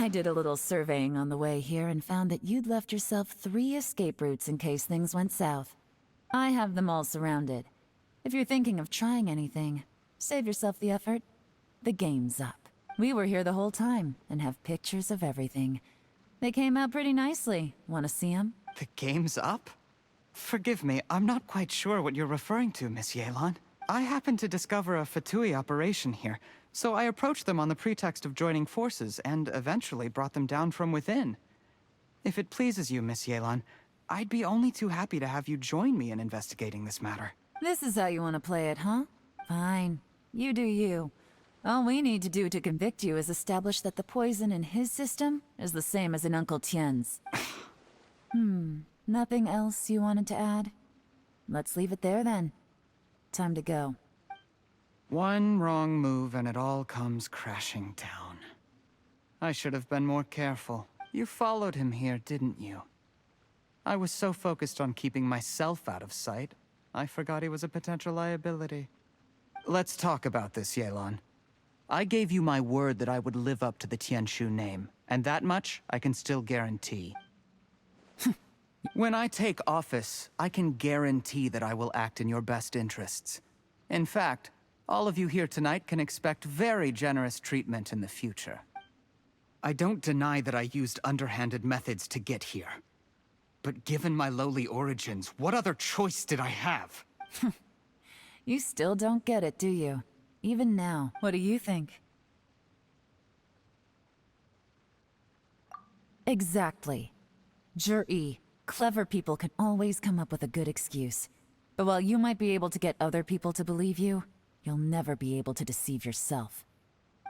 I did a little surveying on the way here and found that you'd left yourself 3 escape routes in case things went south. I have them all surrounded. If you're thinking of trying anything, save yourself the effort. The game's up. We were here the whole time and have pictures of everything. They came out pretty nicely. Want to see them? The game's up? Forgive me, I'm not quite sure what you're referring to, Miss Yelan. I happened to discover a Fatui operation here, so I approached them on the pretext of joining forces and eventually brought them down from within. If it pleases you, Miss Yelan, I'd be only too happy to have you join me in investigating this matter. This is how you want to play it, huh? Fine. You do you. All we need to do to convict you is establish that the poison in his system is the same as in Uncle Tien's. Nothing else you wanted to add? Let's leave it there then. Time to go. One wrong move and it all comes crashing down. I should have been more careful. You followed him here, didn't you? I was so focused on keeping myself out of sight, I forgot he was a potential liability. Let's talk about this, Yelan. I gave you my word that I would live up to the Tianshu name, and that much I can still guarantee. When I take office, I can guarantee that I will act in your best interests. In fact, all of you here tonight can expect very generous treatment in the future. I don't deny that I used underhanded methods to get here. But given my lowly origins, what other choice did I have? You still don't get it, do you? Even now, what do you think? Exactly. Jur-E, clever people can always come up with a good excuse. But while you might be able to get other people to believe you, you'll never be able to deceive yourself.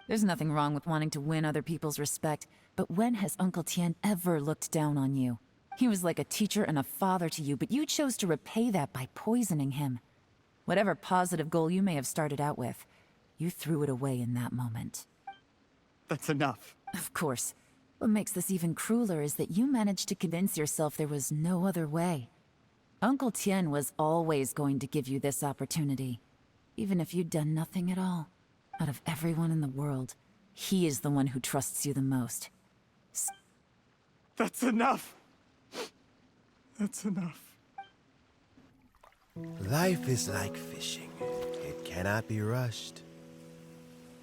There's nothing wrong with wanting to win other people's respect, but when has Uncle Tien ever looked down on you? He was like a teacher and a father to you, but you chose to repay that by poisoning him. Whatever positive goal you may have started out with, you threw it away in that moment. That's enough. Of course. What makes this even crueler is that you managed to convince yourself there was no other way. Uncle Tien was always going to give you this opportunity, even if you'd done nothing at all. Out of everyone in the world, he is the one who trusts you the most. That's enough. That's enough. Life is like fishing. It cannot be rushed.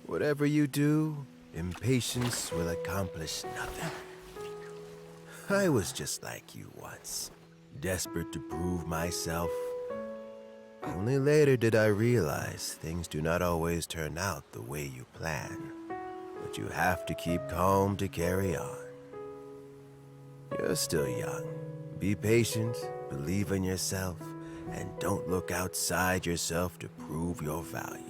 Whatever you do, impatience will accomplish nothing. I was just like you once, desperate to prove myself. Only later did I realize things do not always turn out the way you plan. But you have to keep calm to carry on. You're still young. Be patient, believe in yourself, and don't look outside yourself to prove your value.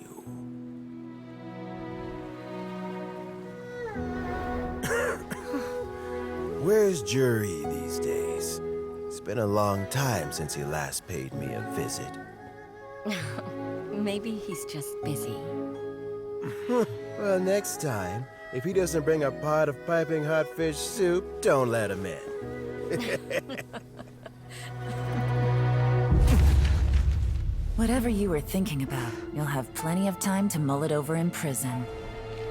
Where's Jur-E these days? It's been a long time since he last paid me a visit. Maybe he's just busy. Well, next time, if he doesn't bring a pot of piping hot fish soup, don't let him in. Whatever you were thinking about, you'll have plenty of time to mull it over in prison.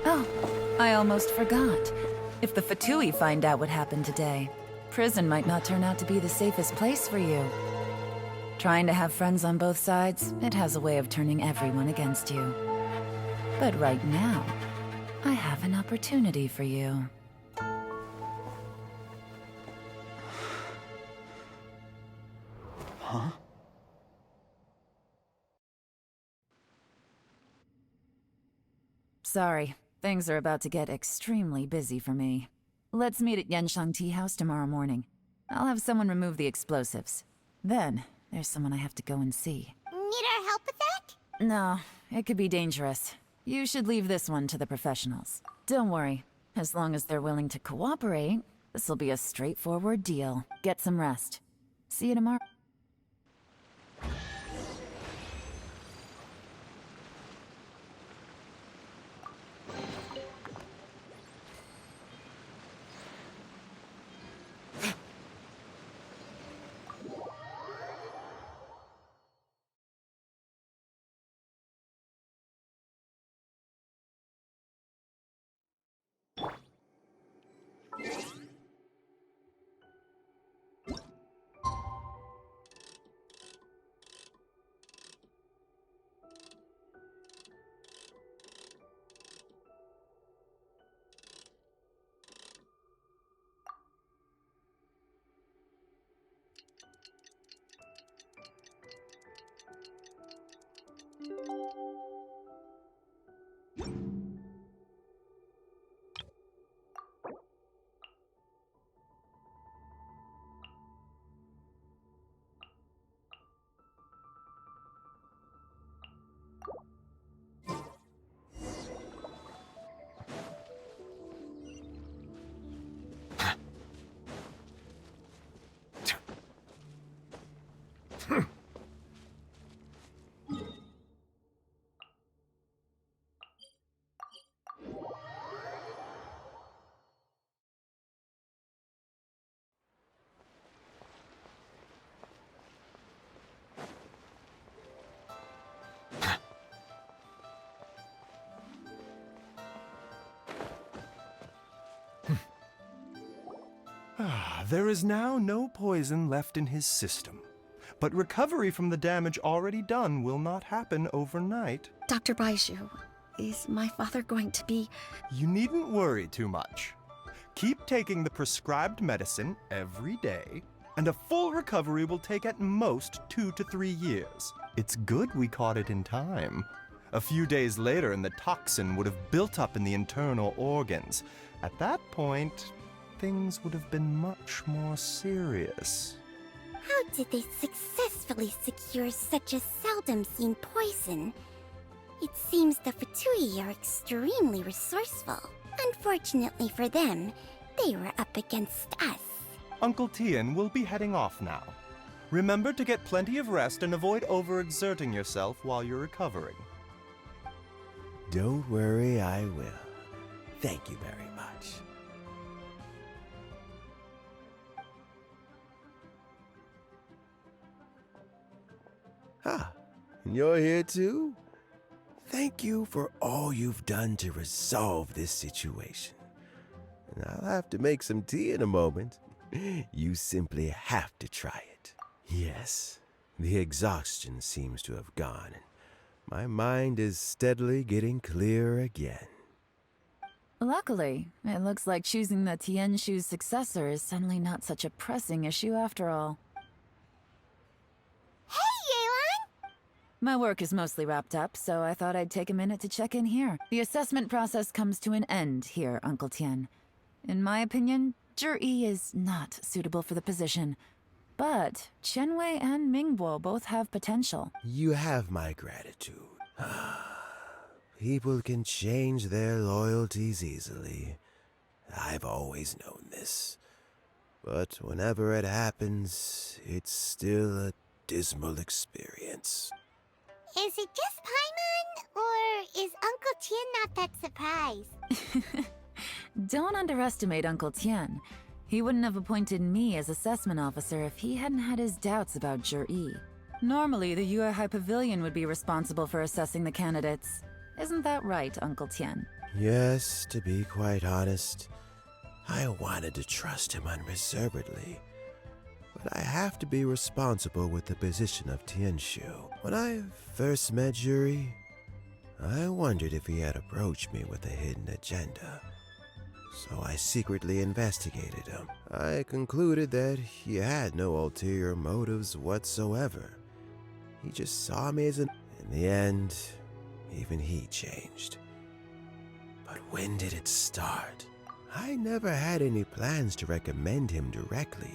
Oh, I almost forgot. If the Fatui find out what happened today, prison might not turn out to be the safest place for you. Trying to have friends on both sides, it has a way of turning everyone against you. But right now, I have an opportunity for you. Huh? Sorry, things are about to get extremely busy for me. Let's meet at Yenshang Tea House tomorrow morning. I'll have someone remove the explosives. Then, there's someone I have to go and see. Need our help with that? No, it could be dangerous. You should leave this one to the professionals. Don't worry. As long as they're willing to cooperate, this'll be a straightforward deal. Get some rest. See you tomorrow. There is now no poison left in his system. But recovery from the damage already done will not happen overnight. Dr. Baiju, is my father going to be... You needn't worry too much. Keep taking the prescribed medicine every day, and a full recovery will take at most 2 to 3 years. It's good we caught it in time. A few days later, and the toxin would have built up in the internal organs. At that point, things would have been much more serious. How did they successfully secure such a seldom-seen poison? It seems the Fatui are extremely resourceful. Unfortunately for them, they were up against us. Uncle Tien will be heading off now. Remember to get plenty of rest and avoid overexerting yourself while you're recovering. Don't worry, I will. Thank you very much. Ah, and you're here too? Thank you for all you've done to resolve this situation. And I'll have to make some tea in a moment. You simply have to try it. Yes, the exhaustion seems to have gone, and my mind is steadily getting clearer again. Luckily, it looks like choosing the Tianshu's successor is suddenly not such a pressing issue after all. Hey, Yelan! My work is mostly wrapped up, so I thought I'd take a minute to check in here. The assessment process comes to an end here, Uncle Tien. In my opinion, Zhi is not suitable for the position. But Qianwei and Mingbo both have potential. You have my gratitude. People can change their loyalties easily. I've always known this. But whenever it happens, it's still a dismal experience. Is it just Paimon, or is Uncle Tien not that surprised? Don't underestimate Uncle Tien. He wouldn't have appointed me as assessment officer if he hadn't had his doubts about Zhi. Normally, the Yuehai Pavilion would be responsible for assessing the candidates. Isn't that right, Uncle Tien? Yes, to be quite honest, I wanted to trust him unreservedly. But I have to be responsible with the position of Tianshu. When I first met Zhi, I wondered if he had approached me with a hidden agenda. So I secretly investigated him. I concluded that he had no ulterior motives whatsoever. He just saw me as an... In the end, even he changed. But when did it start? I never had any plans to recommend him directly,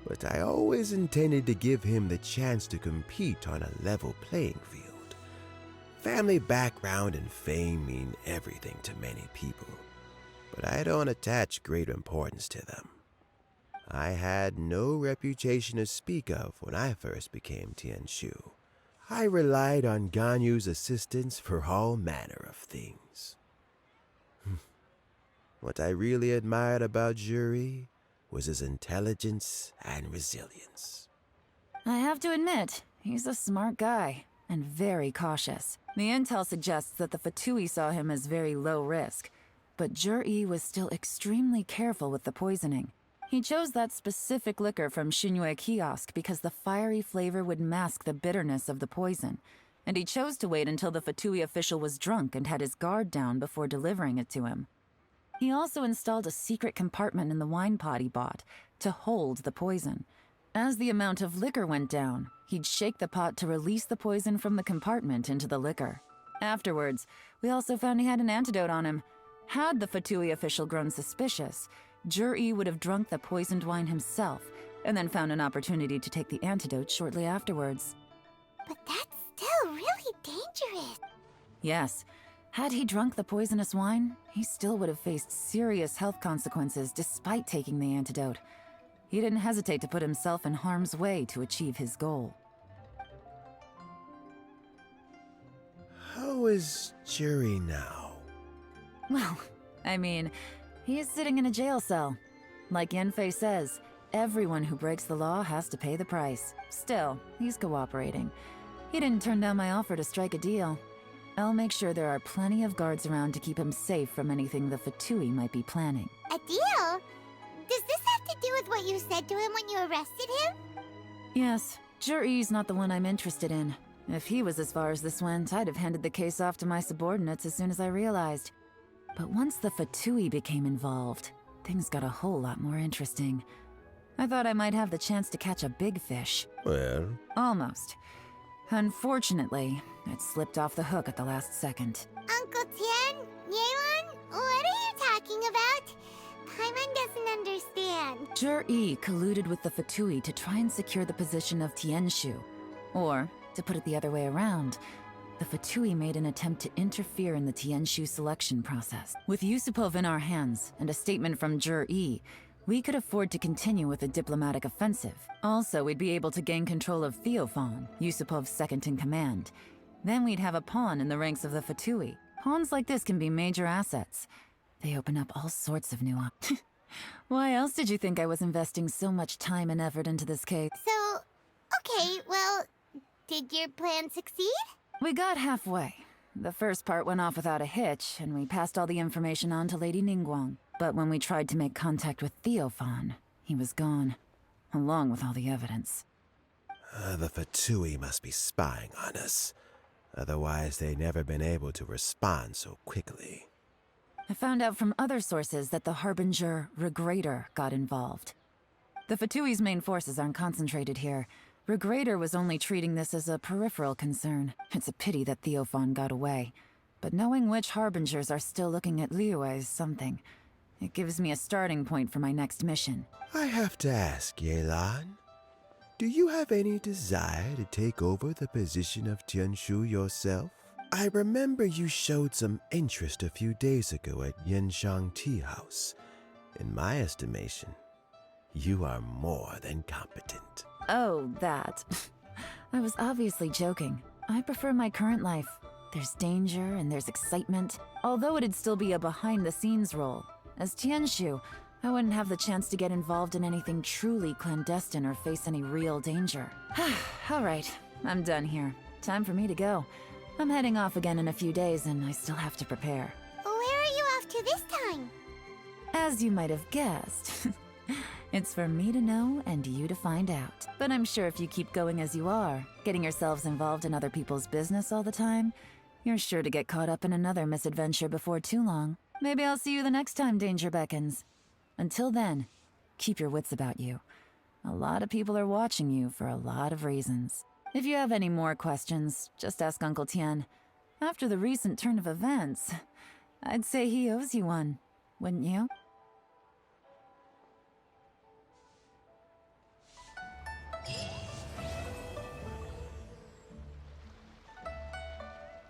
but I always intended to give him the chance to compete on a level playing field. Family background and fame mean everything to many people, but I don't attach great importance to them. I had no reputation to speak of when I first became Tianshu. I relied on Ganyu's assistance for all manner of things. What I really admired about Zhi was his intelligence and resilience. I have to admit, he's a smart guy, and very cautious. The intel suggests that the Fatui saw him as very low risk, but Zhi was still extremely careful with the poisoning. He chose that specific liquor from Xinyue Kiosk because the fiery flavor would mask the bitterness of the poison, and he chose to wait until the Fatui official was drunk and had his guard down before delivering it to him. He also installed a secret compartment in the wine pot he bought to hold the poison. As the amount of liquor went down, he'd shake the pot to release the poison from the compartment into the liquor. Afterwards, we also found he had an antidote on him. Had the Fatui official grown suspicious, Zhi would have drunk the poisoned wine himself, and then found an opportunity to take the antidote shortly afterwards. But that's still really dangerous. Yes. Had he drunk the poisonous wine, he still would have faced serious health consequences despite taking the antidote. He didn't hesitate to put himself in harm's way to achieve his goal. How is Zhi now? Well, I mean, he is sitting in a jail cell. Like Yanfei says, everyone who breaks the law has to pay the price. Still, he's cooperating. He didn't turn down my offer to strike a deal. I'll make sure there are plenty of guards around to keep him safe from anything the Fatui might be planning. A deal? Does this have to do with what you said to him when you arrested him? Yes, Jur-E's not the one I'm interested in. If he was as far as this went, I'd have handed the case off to my subordinates as soon as I realized. But once the Fatui became involved, things got a whole lot more interesting. I thought I might have the chance to catch a big fish. Well, Almost. Unfortunately, it slipped off the hook at the last second. Uncle Tian? Yelan? What are you talking about? Paimon doesn't understand. Jur-E colluded with the Fatui to try and secure the position of Tianshu. Or, to put it the other way around, the Fatui made an attempt to interfere in the Tianshu selection process. With Yusupov in our hands, and a statement from Jur-E, we could afford to continue with a diplomatic offensive. Also, we'd be able to gain control of Theophan, Yusupov's second-in-command. Then we'd have a pawn in the ranks of the Fatui. Pawns like this can be major assets. They open up all sorts of new Why else did you think I was investing so much time and effort into this case? So, okay, well, did your plan succeed? We got halfway. The first part went off without a hitch, and we passed all the information on to Lady Ningguang. But when we tried to make contact with Theophan, he was gone, along with all the evidence. the Fatui must be spying on us. Otherwise, they'd never been able to respond so quickly. I found out from other sources that the Harbinger Regrator got involved. The Fatui's main forces aren't concentrated here. Regrator was only treating this as a peripheral concern. It's a pity that Theophan got away. But knowing which Harbingers are still looking at Liyue is something. It gives me a starting point for my next mission. I have to ask, Yelan, do you have any desire to take over the position of Tianshu yourself? I remember you showed some interest a few days ago at Yenshang Tea House. In my estimation, you are more than competent. Oh, that. I was obviously joking. I prefer my current life. There's danger and there's excitement, although it'd still be a behind-the-scenes role. As Tianshu, I wouldn't have the chance to get involved in anything truly clandestine or face any real danger. All right, I'm done here. Time for me to go. I'm heading off again in a few days, and I still have to prepare. Where are you off to this time? As you might have guessed, it's for me to know and you to find out. But I'm sure if you keep going as you are, getting yourselves involved in other people's business all the time, you're sure to get caught up in another misadventure before too long. Maybe I'll see you the next time danger beckons. Until then, keep your wits about you. A lot of people are watching you for a lot of reasons. If you have any more questions, just ask Uncle Tian. After the recent turn of events, I'd say he owes you one, wouldn't you?